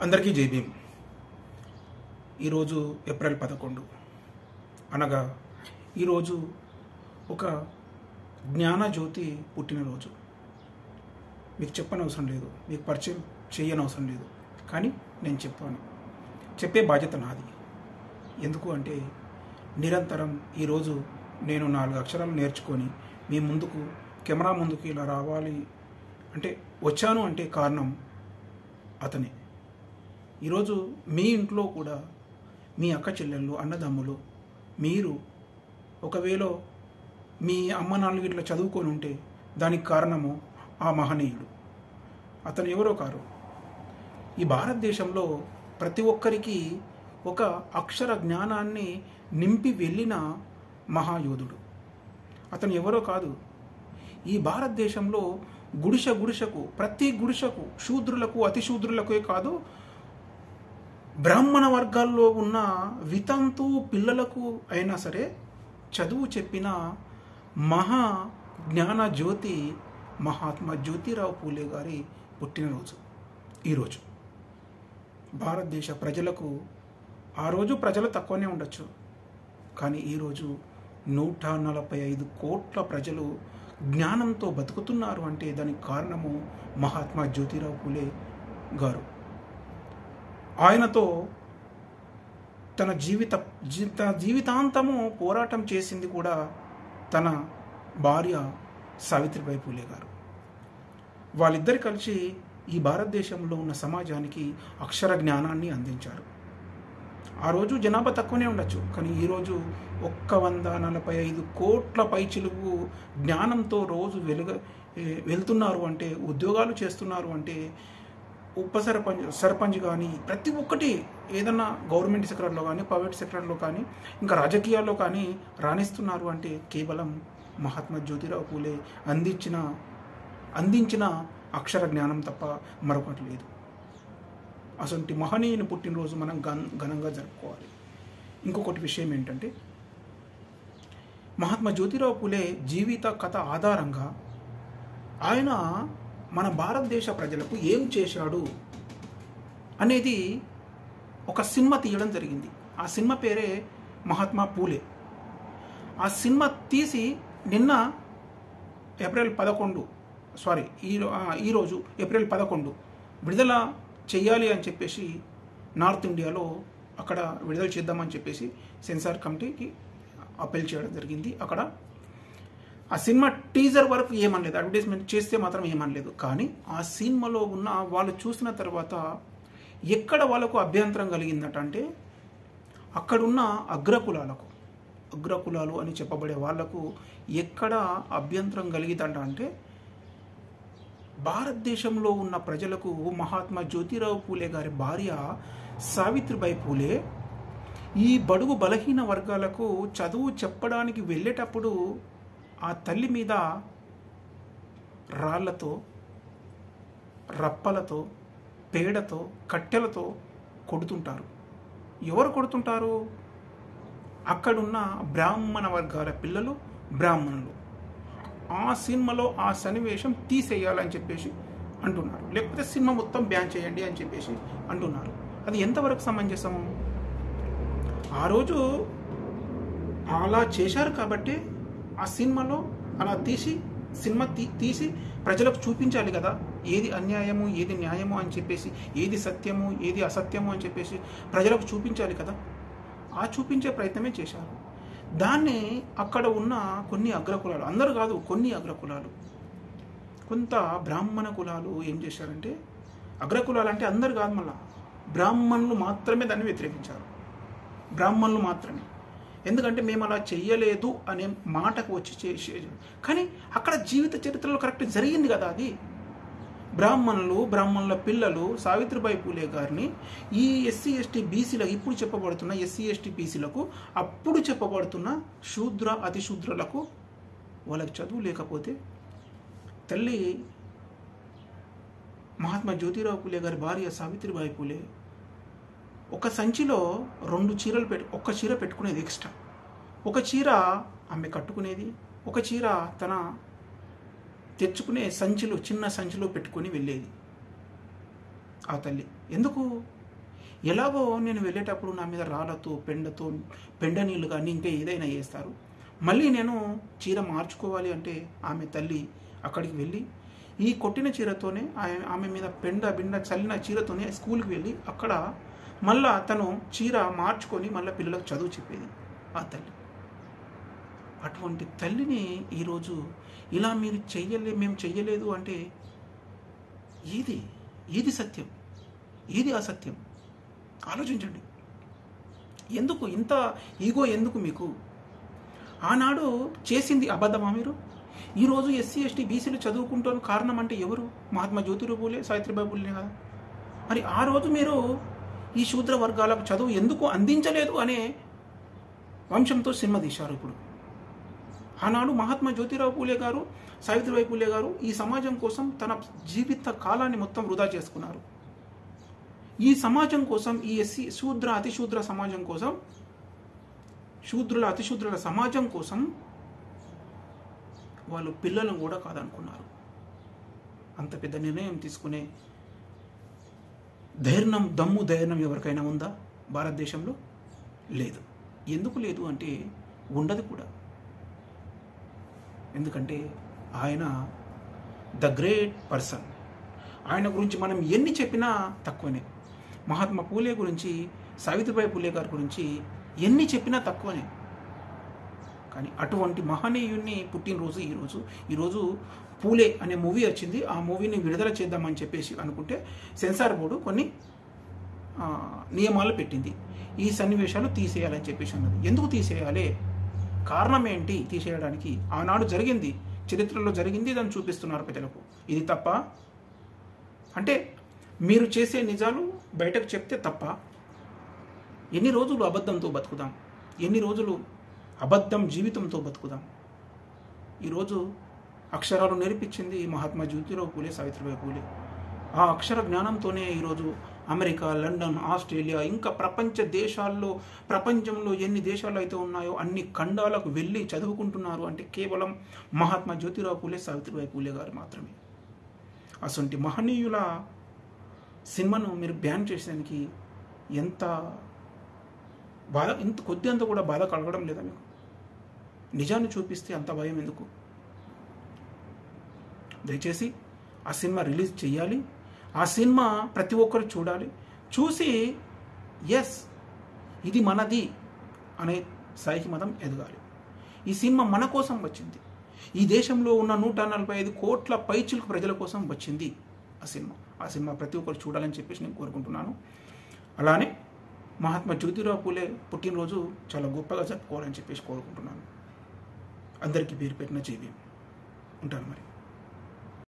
అందరికీ జై భీమ్. ఈరోజు ఏప్రిల్ 11 అనగా ఈరోజు ఒక జ్ఞానజ్యోతి పుట్టినరోజు. మీకు చెప్పనవసరం లేదు, మీకు పరిచయం చేయనవసరం లేదు, కానీ నేను చెప్పే బాధ్యత నాది. ఎందుకు అంటే నిరంతరం ఈరోజు నేను 4 అక్షరాలు నేర్చుకొని మీ ముందుకు కెమెరా ముందుకు ఇలా రావాలి అంటే వచ్చాను అంటే కారణం అతనే. ఈరోజు మీ ఇంట్లో కూడా మీ అక్క చెల్లెళ్ళు, అన్నదమ్ములు, మీరు ఒకవేళ మీ అమ్మ నాన్నలు ఇట్లా చదువుకొని ఉంటే దానికి కారణము ఆ మహనీయుడు. అతను ఎవరో కారు. ఈ భారతదేశంలో ప్రతి ఒక్కరికి ఒక అక్షర జ్ఞానాన్ని నింపి వెళ్ళిన మహాయోధుడు. అతను ఎవరో కాదు. ఈ భారతదేశంలో గుడిసెకు ప్రతి గుడిసెకు శూద్రులకు, అతి శూద్రులకే కాదు, బ్రాహ్మణ వర్గాల్లో ఉన్న వితంతు పిల్లలకు అయినా సరే చదువు చెప్పిన మహా జ్ఞాన జ్యోతి మహాత్మా జ్యోతిరావు పూలే గారి పుట్టినరోజు ఈరోజు. భారతదేశ ప్రజలకు ఆ రోజు ప్రజలు తక్కువనే ఉండొచ్చు, కానీ ఈరోజు 145 కోట్ల ప్రజలు జ్ఞానంతో బతుకుతున్నారు అంటే దానికి కారణము మహాత్మా జ్యోతిరావు పూలే గారు. ఆయనతో తన జీవితాంతము పోరాటం చేసింది కూడా తన భార్య సావిత్రిబాయి పూలే గారు. వాళ్ళిద్దరు కలిసి ఈ భారతదేశంలో ఉన్న సమాజానికి అక్షర జ్ఞానాన్ని అందించారు. ఆ రోజు జనాభా తక్కువనే ఉండొచ్చు, కానీ ఈరోజు 145 కోట్ల పైచిలుగు జ్ఞానంతో రోజు వెళ్తున్నారు అంటే, ఉద్యోగాలు చేస్తున్నారు అంటే, సర్పంచ్ కానీ ప్రతి ఒక్కటి ఏదన్నా గవర్నమెంట్ సెక్టర్లో కానీ, ప్రైవేట్ సెక్టర్లో కానీ, ఇంకా రాజకీయాల్లో కానీ రాణిస్తున్నారు అంటే కేవలం మహాత్మా జ్యోతిరావు పూలే అందించిన అక్షర జ్ఞానం తప్ప మరొకటి లేదు. అసలు మహనీయుని పుట్టినరోజు మనం ఘనంగా జరుపుకోవాలి. ఇంకొకటి విషయం ఏంటంటే, మహాత్మా జ్యోతిరావు పూలే జీవిత కథ ఆధారంగా ఆయన మన భారతదేశ ప్రజలకు ఏం చేశాడు అనేది ఒక సినిమా తీయడం జరిగింది. ఆ సినిమా పేరే మహాత్మా పూలే. ఆ సినిమా తీసి నిన్న ఏప్రిల్ 11 ఈరోజు ఏప్రిల్ 11 విడుదల చెయ్యాలి అని చెప్పేసి నార్త్ ఇండియాలో అక్కడ విడుదల చేద్దామని చెప్పేసి సెన్సార్ కమిటీకి అప్పీల్ చేయడం జరిగింది. అక్కడ ఆ సినిమా టీజర్ వరకు ఏమనలేదు, అడ్వర్టైజ్మెంట్ చేస్తే మాత్రం ఏమనలేదు. కానీ ఆ సినిమాలో ఉన్న వాళ్ళు చూసిన తర్వాత ఎక్కడ వాళ్ళకు అభ్యంతరం కలిగిందట అంటే, అక్కడున్న అగ్రకులాలు అని చెప్పబడే వాళ్లకు ఎక్కడ అభ్యంతరం కలిగిందట అంటే, భారతదేశంలో ఉన్న ప్రజలకు మహాత్మా జ్యోతిరావు పూలే గారి భార్య సావిత్రిబాయి పూలే ఈ బడుగు బలహీన వర్గాలకు చదువు చెప్పడానికి వెళ్ళేటప్పుడు ఆ తల్లి మీద రాళ్లతో, రప్పలతో, పేడతో, కట్టెలతో కొడుతుంటారు. ఎవరు కొడుతుంటారు? అక్కడున్న బ్రాహ్మణ వర్గాల పిల్లలు, బ్రాహ్మణులు. ఆ సినిమాలో ఆ సన్నివేశం తీసేయాలని చెప్పేసి అంటున్నారు, లేకపోతే సినిమా మొత్తం బ్యాన్ చేయండి అని చెప్పేసి అంటున్నారు. అది ఎంతవరకు సమంజసము? ఆ రోజు అలా చేశారు కాబట్టి ఆ సినిమాలో అలా తీసి ప్రజలకు చూపించాలి కదా, ఏది అన్యాయము, ఏది న్యాయము అని చెప్పేసి, ఏది సత్యము, ఏది అసత్యము అని చెప్పేసి ప్రజలకు చూపించాలి కదా. ఆ చూపించే ప్రయత్నమే చేశారు. దాన్ని అక్కడ ఉన్న కొన్ని అగ్రకులాలు, అందరూ కాదు, కొన్ని అగ్రకులాలు, కొంత బ్రాహ్మణ కులాలు ఏం చేశారంటే, అగ్రకులాలు అంటే అందరు కాదు, మళ్ళా బ్రాహ్మణులు మాత్రమే దాన్ని వ్యతిరేకించారు. బ్రాహ్మణులు మాత్రమే. ఎందుకంటే మేము అలా చెయ్యలేదు అనే మాటకు వచ్చి చేసేది. కానీ అక్కడ జీవిత చరిత్రలో కరెక్ట్ జరిగింది కదా. అది బ్రాహ్మణుల పిల్లలు సావిత్రిబాయి పూలే గారిని ఈ ఎస్సీ ఎస్టీ బీసీలకు, ఇప్పుడు చెప్పబడుతున్న ఎస్సీ ఎస్టీ బీసీలకు, అప్పుడు చెప్పబడుతున్న శూద్ర అతి శూద్రులకు వాళ్ళకి చదువు లేకపోతే తల్లి మహాత్మా జ్యోతిరావు పూలే గారి భార్య సావిత్రిబాయి పూలే ఒక సంచిలో 2 చీరలు ఒక్క చీర పెట్టుకునేది ఎక్స్ట్రా. ఒక చీర ఆమె కట్టుకునేది, ఒక చీర తన తెచ్చుకునే చిన్న సంచిలో పెట్టుకొని వెళ్ళేది ఆ తల్లి. ఎందుకు? ఎలాగో నేను వెళ్ళేటప్పుడు నా మీద రాళ్ళతో పెండ నీళ్ళు కానీ ఇంకా ఏదైనా వేస్తారు. మళ్ళీ నేను చీర మార్చుకోవాలి అంటే ఆమె తల్లి అక్కడికి వెళ్ళి ఈ కొట్టిన చీరతోనే ఆమె మీద బిండ చల్లిన చీరతోనే స్కూల్కి వెళ్ళి అక్కడ మళ్ళా తను చీర మార్చుకొని మళ్ళీ పిల్లలకు చదువు చెప్పేది ఆ తల్లి. అటువంటి తల్లిని ఈరోజు ఇలా మీరు మేము చెయ్యలేదు అంటే ఏది సత్యం, ఏది అసత్యం? ఆలోచించండి. ఎందుకు ఇంత ఈగో? ఎందుకు మీకు? ఆనాడు చేసింది అబద్ధమా మీరు? ఈరోజు ఎస్సీ ఎస్టీ బీసీలు చదువుకుంటాను కారణం అంటే ఎవరు? మహాత్మా జ్యోతిరావు పూలే, సావిత్రిబాయి పూలే కదా. మరి ఆ రోజు మీరు ఈ శూద్ర వర్గాలకు చదువు ఎందుకు అందించలేదు అనే వంశంతో సినిమా తీశారు. ఇప్పుడు ఆనాడు మహాత్మా జ్యోతిరావు పూలే గారు, సావిత్రిబాయి పూలే గారు ఈ సమాజం కోసం తన జీవిత కాలాన్ని మొత్తం వృధా చేసుకున్నారు. ఈ సమాజం కోసం, ఈ ఎస్సీ శూద్ర అతిశూద్ర సమాజం కోసం, శూద్రుల అతిశూద్రుల సమాజం కోసం వాళ్ళు పిల్లలను కూడా కాదనుకున్నారు. అంత పెద్ద నిర్ణయం తీసుకునే ధైర్యం ఎవరికైనా ఉందా భారతదేశంలో? లేదు. ఎందుకు లేదు అంటే ఉండదు కూడా. ఎందుకంటే ఆయన ద గ్రేట్ పర్సన్. ఆయన గురించి మనం ఎన్ని చెప్పినా తక్కువనే. మహాత్మా పూలే గురించి, సావిత్రిబాయి పూలే గారి గురించి ఎన్ని చెప్పినా తక్కువనే. కానీ అటువంటి మహనీయుని పుట్టినరోజు ఈరోజు పూలే అనే మూవీ వచ్చింది. ఆ మూవీని విడుదల చేద్దామని చెప్పేసి అనుకుంటే సెన్సార్ బోర్డు కొన్ని నియమాలు పెట్టింది. ఈ సన్నివేశాలు తీసేయాలని చెప్పేసి అన్నది. ఎందుకు తీసేయాలి? కారణం ఏంటి తీసేయడానికి? ఆనాడు జరిగింది, చరిత్రలో జరిగింది, దాన్ని చూపిస్తున్నారు ప్రజలకు. ఇది తప్ప? అంటే మీరు చేసే నిజాలు బయటకు చెప్తే తప్ప? ఎన్ని రోజులు అబద్ధంతో బతుకుదాం? ఎన్ని రోజులు అబద్ధం జీవితంతో బతుకుదాం? ఈరోజు అక్షరాలు నేర్పించింది మహాత్మా జ్యోతిరావు పూలే, సావిత్రిబాయి పూలే. ఆ అక్షర జ్ఞానంతోనే ఈరోజు అమెరికా, లండన్, ఆస్ట్రేలియా, ఇంకా ప్రపంచంలో ఎన్ని దేశాలు అయితే ఉన్నాయో అన్ని ఖండాలకు వెళ్ళి చదువుకుంటున్నారు అంటే కేవలం మహాత్మా జ్యోతిరావు పూలే, సావిత్రిబాయి పూలే గారు మాత్రమే. అసలు మహనీయుల సినిమాను మీరు బ్యాన్ చేసేదానికి ఎంత కొద్ది అంత కూడా బాధ కలగడం లేదా మీకు? నిజాన్ని చూపిస్తే అంత భయం ఎందుకు? దయచేసి ఆ సినిమా రిలీజ్ చేయాలి. ఆ సినిమా ప్రతి ఒక్కరు చూడాలి. చూసి ఎస్ ఇది మనది అనే స్థాయికి మనం ఎదగాలి. ఈ సినిమా మన కోసం వచ్చింది. ఈ దేశంలో ఉన్న 145 కోట్ల పైచిలుకు ప్రజల కోసం వచ్చింది ఆ సినిమా ప్రతి ఒక్కరు చూడాలని చెప్పేసి నేను కోరుకుంటున్నాను. అలానే మహాత్మా జ్యోతిరావు పూలే పుట్టినరోజు చాలా గొప్పగా జరుపుకోవాలని చెప్పేసి కోరుకుంటున్నాను. అందరికీ పేరు పెట్టిన జై భీమ్. ఉంటాను మరి.